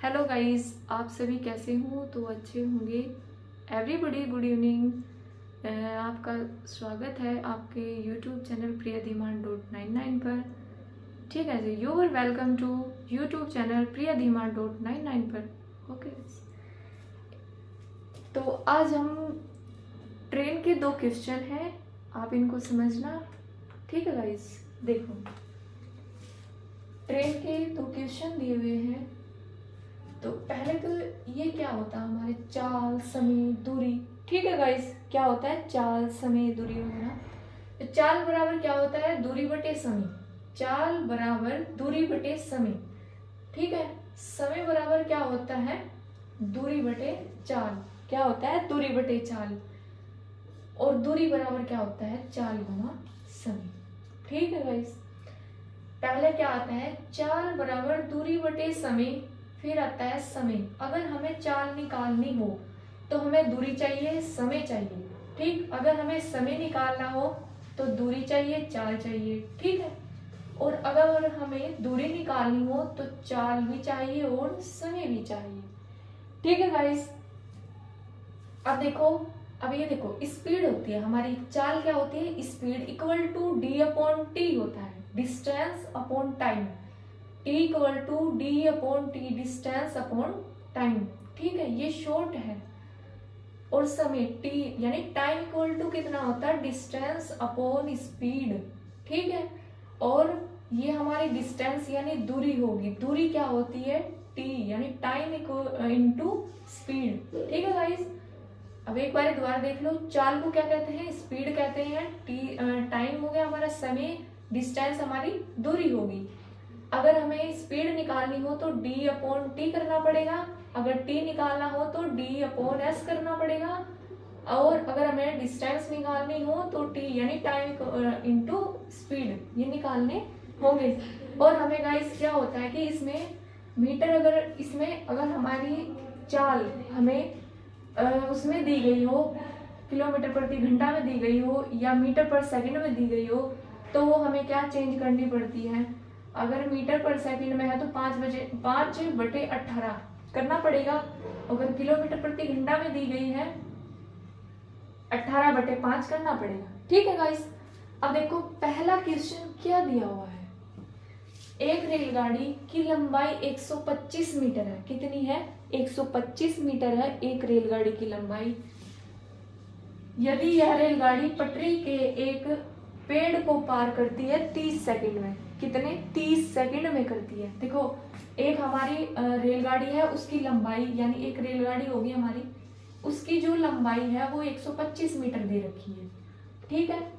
Hello guys, आप सभी कैसे हो? तो अच्छे होंगे। Everybody good evening. आपका स्वागत है आपके यूट्यूब चैनल प्रियधीमान.99 पर। ठीक है जी, you are welcome to YouTube channel प्रियधीमान.99 पर। ओके, तो आज हम ट्रेन के 2 क्वेश्चन हैं, आप इनको समझना। ठीक है गाइस, देखो ट्रेन के 2 क्वेश्चन दिए हुए हैं। तो पहले तो ये क्या होता है, हमारे चाल, समय, दूरी। ठीक है गाइस, क्या होता है? चाल, समय, दूरी वगैरह। तो चाल बराबर क्या होता है? दूरी बटे समय। चाल बराबर दूरी बटे समय। ठीक है। समय बराबर क्या होता है? दूरी बटे चाल। क्या होता है? दूरी बटे चाल। और दूरी बराबर क्या होता है? चाल गुना समय। ठीक है गाइस, पहले क्या आता है? चाल बराबर दूरी बटे समय, फिर आता है समय। अगर हमें चाल निकालनी हो तो हमें दूरी चाहिए, समय चाहिए। ठीक, अगर हमें समय निकालना हो तो दूरी चाहिए, चाल चाहिए। ठीक है। और अगर हमें दूरी निकालनी हो तो चाल भी चाहिए और समय भी चाहिए। ठीक है गाइस, अब देखो, अब ये देखो स्पीड होती है हमारी। चाल क्या होती है? Speed equal to D upon T होता है, distance upon time. T equal to D upon T, distance upon time. ठीक है, ये शॉर्ट है। और समय टी यानी टाइम इक्वल टू कितना होता है? Distance upon speed. ठीक है। और ये हमारी डिस्टेंस यानी दूरी होगी। दूरी क्या होती है? टी यानी टाइम इनटू स्पीड। ठीक है गाइस, अब एक बार दोबारा देख लो। चाल को क्या कहते हैं? स्पीड कहते हैं। टी टाइम हो गया हमारा समय, डिस्टेंस हमारी दूरी होगी। अगर हमें स्पीड निकालनी हो तो d अपॉन टी करना पड़ेगा। अगर t निकालना हो तो d अपॉन s करना पड़ेगा। और अगर हमें डिस्टेंस निकालनी हो तो t यानी टाइम इनटू स्पीड, ये निकालने होंगे। और हमें गाइस क्या होता है कि इसमें मीटर, अगर हमारी चाल हमें उसमें दी गई हो, किलोमीटर प्रति घंटा में दी गई हो या मीटर पर सेकंड में दी गई हो, तो वो हमें क्या चेंज करनी पड़ती है। अगर मीटर पर सेकंड में है तो 5/18 करना पड़ेगा। अगर किलोमीटर प्रति घंटा में दी गई है 18/5 करना पड़ेगा। ठीक है गाइस, अब देखो पहला क्वेश्चन क्या दिया हुआ है। एक रेलगाड़ी की लंबाई 125 मीटर है। कितनी है? 125 मीटर है एक रेलगाड़ी की लंबाई। यदि यह रेलगाड़ी पटरी के एक पेड़ को पार करती है 30 सेकंड में। कितने? 30 सेकंड में करती है। देखो, एक हमारी रेलगाड़ी है, उसकी लंबाई यानी एक रेलगाड़ी होगी हमारी, उसकी जो लंबाई है वो 125 मीटर दे रखी है। ठीक है।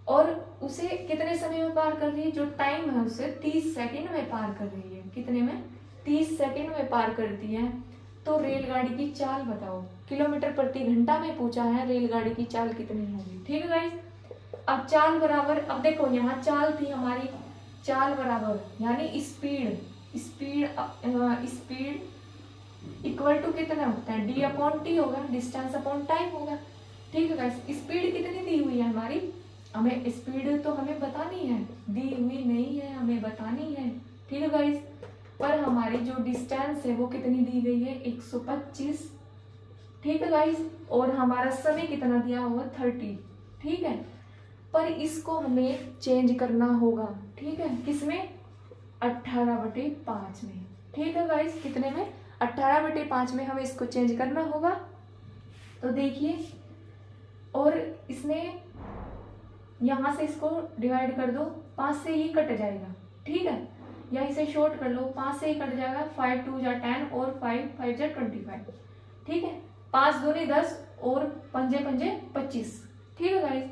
और उसे कितने समय में पार कर रही है? जो टाइम है उसे 30 सेकंड में पार कर रही है। कितने में? 30 सेकंड में पार करती है। तो रेलगाड़ी की चाल बताओ। किलोमीटर प्रति घंटा में पूछा है, रेलगाड़ी की चाल कितनी होगी। ठीक है गाइस, अब चाल बराबर, अब देखो यहाँ चाल थी हमारी, चाल बराबर यानी स्पीड इक्वल टू कितना होता है? डी अपॉन टी होगा, डिस्टेंस अपॉन टाइम होगा। ठीक है गाइस, स्पीड कितनी दी हुई है हमारी? हमें स्पीड तो हमें बतानी है, दी हुई नहीं है, हमें बतानी है। ठीक है गाइस, पर हमारी जो डिस्टेंस है वो कितनी दी गई है? 125। ठीक है गाइस, और हमारा समय कितना दिया हुआ? 30। ठीक है, पर इसको हमें चेंज करना होगा। ठीक है, किसमें? 18/5 में। ठीक है गाइस, कितने में? 18/5 में हमें इसको चेंज करना होगा। तो देखिए, और इसमें यहां से इसको डिवाइड कर दो, 5 से ही कट जाएगा। ठीक है, या इसे शॉर्ट कर लो, 5 से ही कट जाएगा। 5 2 जा 10 और 5 5 जा 25। ठीक है, 5 दूनी 10 और 5 5 25। ठीक है गाइस,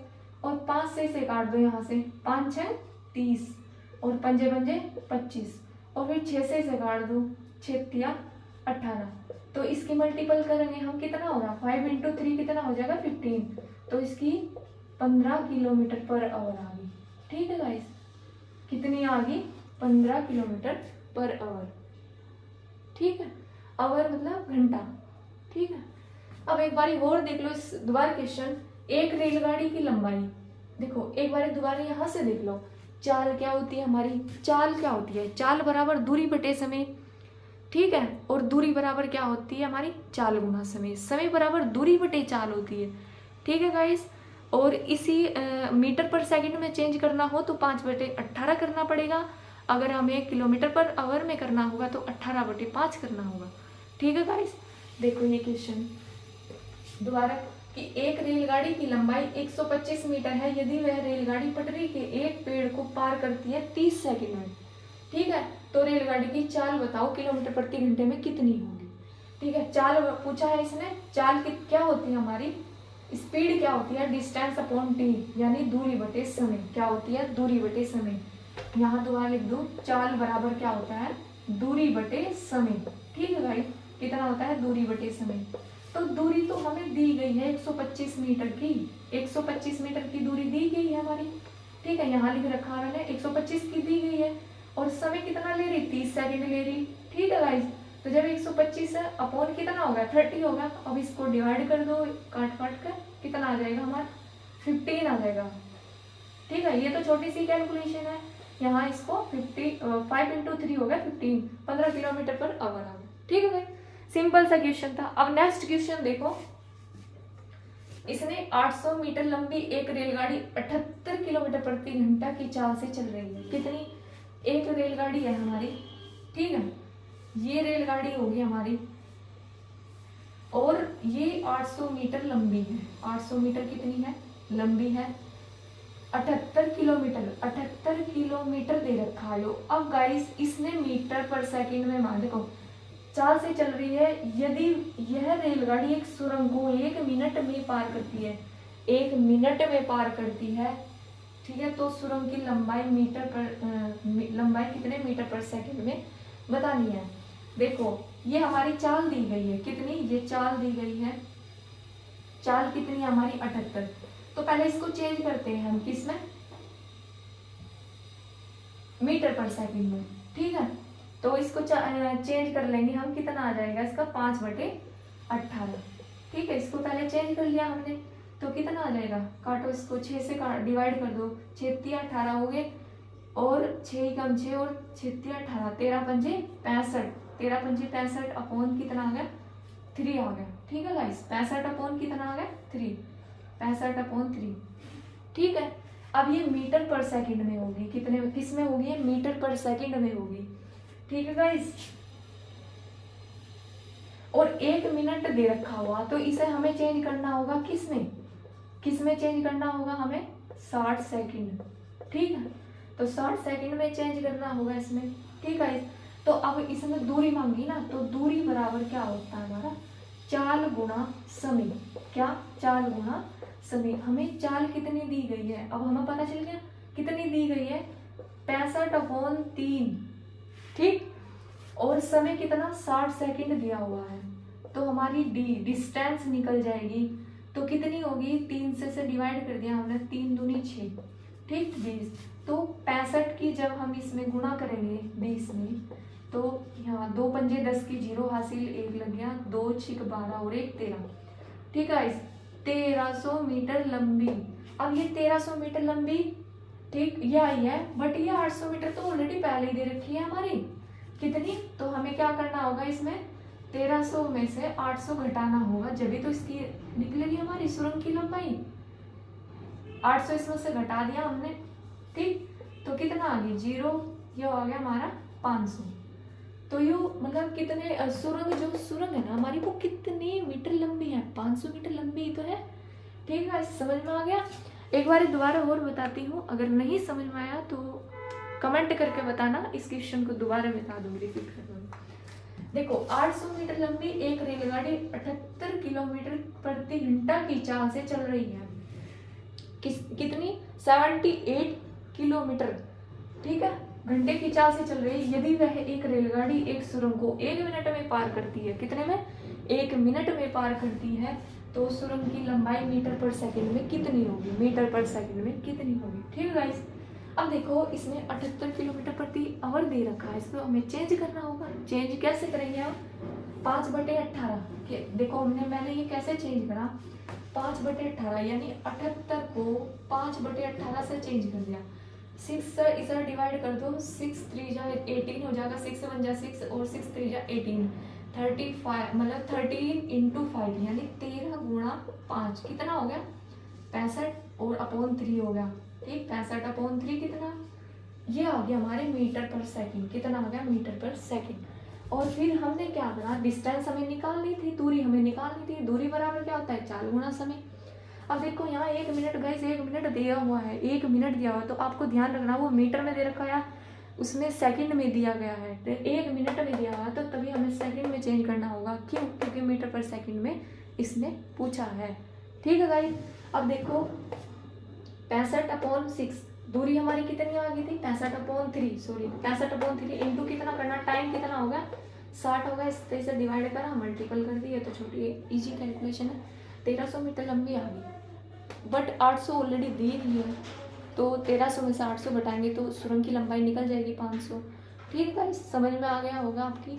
और 5 से इसे काट दो यहाँ से, 5 6 30 और 5 5 25। और फिर 6 से इसे काट दो, 6 3 18। तो इसकी मल्टीपल करेंगे हम, कितना होगा? 5 × 3 कितना हो जाएगा? 15। तो इसकी 15 किलोमीटर पर आवर आ गई। ठीक है गाइस, कितनी आ गई? 15 किलोमीटर पर आवर। ठीक है, आवर मतलब घंटा। ठीक है, अब एक बार और देख लो इस दोबारा क्वेश्चन। एक रेलगाड़ी की लंबाई, देखो एक बार दोबारा यहाँ से देख लो। चाल क्या होती है हमारी? चाल क्या होती है? चाल बराबर दूरी बटे समय। ठीक है। और दूरी बराबर क्या होती है हमारी, चाल गुना समय, समय बराबर दूरी बटे चाल होती है। ठीक है गाइस। और इसी मीटर पर सेकंड में चेंज करना हो तो 5/18 करना पड़ेगा। अगर हमें किलोमीटर पर आवर में करना होगा तो 18/5 करना होगा। ठीक है गाइस। देखो ये क्वेश्चन दोबारा कि एक रेलगाड़ी की लंबाई 125 मीटर है यदि वह रेलगाड़ी पटरी के एक पेड़ को पार करती है 30 सेकंड में। ठीक है। तो रेलगाड़ी की चाल बताओ किलोमीटर प्रति घंटे में कितनी होगी। ठीक है। चाल पूछा है इसने, चाल क्या होती है हमारी, स्पीड क्या होती है, डिस्टेंस अपॉन टी, यानी दूरी बटे समय। क्या होती है, दूरी बटे समय। यहाँ दोबारा लिख दो, चाल बराबर क्या होता है, दूरी बटे समय। ठीक है भाई, कितना होता है, दूरी बटे समय। तो दूरी तो हमें दी गई है 125 मीटर की, 125 मीटर की दूरी दी गई है हमारी। ठीक है, यहाँ लिख रखा है मैंने 125 की दी गई है। और समय कितना ले रही, 30 सेकंड ले रही। ठीक है गाइस। तो जब 125 है अपॉन कितना होगा, 30 होगा। अब इसको डिवाइड कर दो काट काट कर, कितना आ जाएगा हमारा, 15 आ जाएगा। ठीक है, ये तो छोटी सी कैलकुलेशन है। यहाँ इसको 5 × 3 हो गया 15, 15 किलोमीटर पर आवर आ गया। ठीक है भाई, सिंपल सा क्वेश्चन था। अब नेक्स्ट क्वेश्चन देखो, इसने 800 मीटर लंबी एक रेलगाड़ी 78 किलोमीटर प्रति घंटा की चाल से चल रही है। कितनी, एक रेलगाड़ी है हमारी। ठीक है, ये रेलगाड़ी होगी हमारी और ये 800 मीटर लंबी है। 800 मीटर कितनी है, लंबी है। 78 किलोमीटर, 78 किलोमीटर दे रखा है। अब गाइस इसने मीटर पर सेकंड में मान, देखो चाल से चल रही है। यदि यह रेलगाड़ी एक सुरंग को 1 मिनट में पार करती है, 1 मिनट में पार करती है, ठीक है, तो सुरंग की लंबाई लंबाई कितने मीटर पर सेकंड में बतानी है। देखो ये हमारी चाल दी गई है, कितनी, ये चाल दी गई है। चाल कितनी है हमारी, 78। तो पहले इसको चेंज करते हैं हम किस में, मीटर पर सेकंड में। ठीक है, तो इसको चेंज कर लेंगे हम, कितना आ जाएगा इसका, 5/18। ठीक है, इसको पहले चेंज कर लिया हमने, तो कितना आ जाएगा, काटो इसको, 6 से डिवाइड कर दो, 6 × 3 = 18 हो गए, और 6 कम 6 और 6 × 3 = 18, 13 × 5 = 65, 13 × 5 = 65 अपॉन कितना आ गया, 3 आ गया। ठीक है गाइस, 65 अपॉन कितना आ गया, 3, 65/3। ठीक है, अब ये मीटर पर सेकंड में होगी, कितने किस में होगी, मीटर पर सेकंड में होगी। ठीक है गाइस, और 1 मिनट दे रखा हुआ, तो इसे हमें चेंज करना होगा किस में चेंज करना होगा हमें, 60 सेकंड। ठीक है, तो 60 सेकंड में चेंज करना होगा इसमें। ठीक है, तो अब इसमें दूरी मांगी ना, तो दूरी बराबर क्या होता है हमारा, चाल गुणा समय। क्या, चाल गुणा समय। हमें चाल कितनी दी गई है, अब हमें पता चल गया कितनी दी गई है, 65/3। ठीक, और समय कितना, 60 सेकंड दिया हुआ है। तो हमारी डिस्टेंस निकल जाएगी, तो कितनी होगी, 3 से डिवाइड कर दिया हमने, 3 दूनी 6, ठीक, 20। तो 65 की जब हम इसमें गुणा करेंगे 20 में, तो यहाँ 2 पंजे 10 की 0 हासिल, 1 लग गया, 2 × 6 = 12 और 1 13। ठीक है, 1300 मीटर लंबी। अब ये 1300 मीटर लंबी, ठीक, ये आई है, बट ये 800 मीटर तो ऑलरेडी पहले ही दे रखी है हमारी, कितनी, तो हमें क्या करना होगा, इसमें 1300 में से 800 घटाना होगा, जब भी तो इसकी निकलेगी हमारी सुरंग की लंबाई। 800 इसमें से घटा दिया हमने, ठीक, तो कितना आ गया, 0, ये आ गया हमारा 500। तो ये मतलब कितने सुरंग है ना हमारी, वो कितनी मीटर लंबी है, 500 मीटर लंबी तो है। ठीक है, समझ में आ गया। एक बार दोबारा और बताती हूँ, अगर नहीं समझ में आया तो कमेंट करके बताना, इस क्वेश्चन को दोबारा बता दूंगी, रिपीट कर दूंगी। देखो 800 मीटर लंबी एक रेलगाड़ी 78 किलोमीटर प्रति घंटा की चाल से चल रही है। कितनी, 78 किलोमीटर, ठीक है, घंटे की चाल से चल रही है। यदि वह एक रेलगाड़ी एक सुरंग को 1 मिनट में पार करती है, कितने में, 1 मिनट में पार करती है, तो सुरंग की लंबाई मीटर पर सेकंड में कितनी होगी, मीटर पर सेकंड में कितनी होगी। ठीक है गाइस, अब देखो इसमें 78 किलोमीटर प्रति आवर दे रखा है, इसको हमें चेंज करना होगा। चेंज कैसे करेंगे हम, 5/18। देखो मैंने ये कैसे चेंज करा, 5/18, यानी 78 को 5/18 से चेंज कर दिया। 6 से इसे डिवाइड कर दो, 6 3 जा 18 हो जाएगा, 6 1 जा 6 और 6 3 जा 18, 35 मतलब 13 इंटू 5 यानी 13 गुणा 5 कितना हो गया 65 और अपॉन 3 हो गया। ठीक 65 अपॉन 3 कितना, ये आ गया हमारे मीटर पर सेकंड। कितना आ गया मीटर पर सेकंड। और फिर हमने क्या करना, डिस्टेंस हमें निकालनी थी, दूरी हमें निकालनी थी। दूरी बराबर क्या होता है 4 गुना समय। अब देखो यहाँ 1 मिनट गाइस 1 मिनट दिया हुआ है, 1 मिनट दिया हुआ है, तो आपको ध्यान रखना वो मीटर में दे रखा है, उसमें सेकंड में दिया गया है। तो 1 मिनट में दिया हुआ है तो तभी हमें सेकंड में चेंज करना होगा। क्यों, क्योंकि मीटर पर सेकंड में इसने पूछा है। ठीक है गाइस, अब देखो 65 अपॉन 6, दूरी हमारी कितनी आ गई थी 65 अपॉन 3, सॉरी 65 अपॉन 3 इंटू कितना करना, टाइम कितना होगा 60 होगा। इस तरह से डिवाइड करा, मल्टीपल कर दिया, तो छोटी इजी कैलकुलेशन है। 1300 मीटर लंबी आ गई, बट 800 ऑलरेडी दी रही है, तो 1300 में से 800 घटाएंगे तो सुरंग की लंबाई निकल जाएगी 500। ठीक है गाइस, समझ में आ गया होगा आपकी।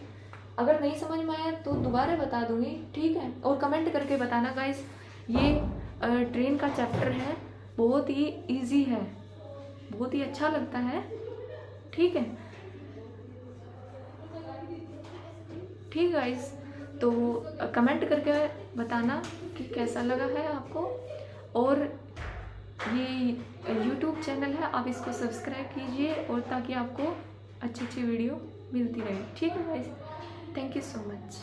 अगर नहीं समझ में आया तो दोबारा बता दूंगी, ठीक है। और कमेंट करके बताना गाइस, ये ट्रेन का चैप्टर है, बहुत ही इजी है, बहुत ही अच्छा लगता है। ठीक है, ठीक गाइस, तो कमेंट करके बताना कि कैसा लगा है आपको। और ये YouTube चैनल है, आप इसको सब्सक्राइब कीजिए और ताकि आपको अच्छी अच्छी वीडियो मिलती रहे। ठीक है guys, thank you so much.